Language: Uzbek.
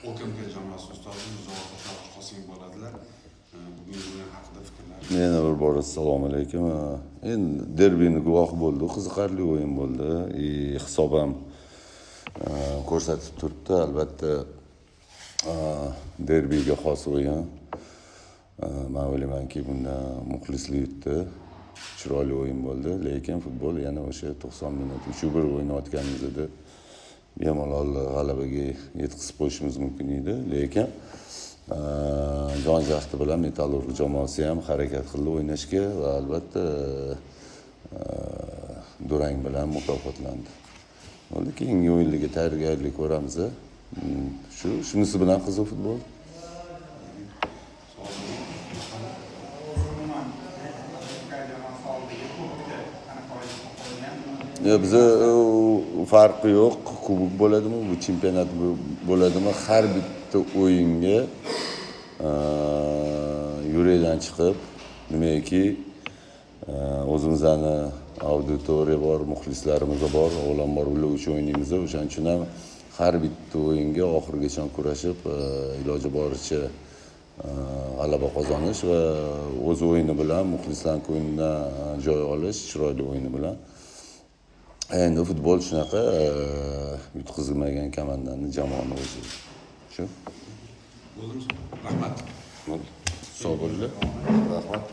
OTMK jamoasi ustozi Muzoir Qosimov bo'ladilar. Bugungi o'yin haqida fikrlar. Yana bir bora assalomu alaykum. Endi derbini guvohi bo'ldi, qiziqarli o'yin bo'ldi. Hisob ham ko'rsatib turibdi. Albatta derbiga xos o'yin. Men o'ylaymanki bunda muxlislik yutdi. Chiroyli o'yin bo'ldi, lekin futbol yana o'sha 90 minut 3-1 o'ynayotganimizda bemalol g'alabaga yetkazib qo'yishimiz mumkin edi, lekin jon jahdi bilan Metallurg jamoasi ham harakat qildi o'ynashga va albatta durang bilan mukofotlandi. Endi keyingi o'yinlarga tayyorgarlik ko'ramiz. Shunisi bilan qiziq futbol. Bize farqi yo'q. Kubok bo'ladimi, bu chempionat bo'ladimi, har bitta o'yinga yurakdan chiqib, nimaiki o'zimizning auditoriya bor, muxlislarimiz bor, avvalambor ular uchun o'ynaymiz. O'shaning uchun ham har bitta o'yinga oxirigacha kurashib, iloji boricha g'alaba qozonish va o'z o'yini bilan muxlislarning ko'nglidan joy olish, chiroyli o'yini bilan. Endi futbol shunaqa, yutqizilmagan komandani jamoani o'zi. Shu. Bo'ldimi? Rahmat. Sog' bo'linglar. Rahmat.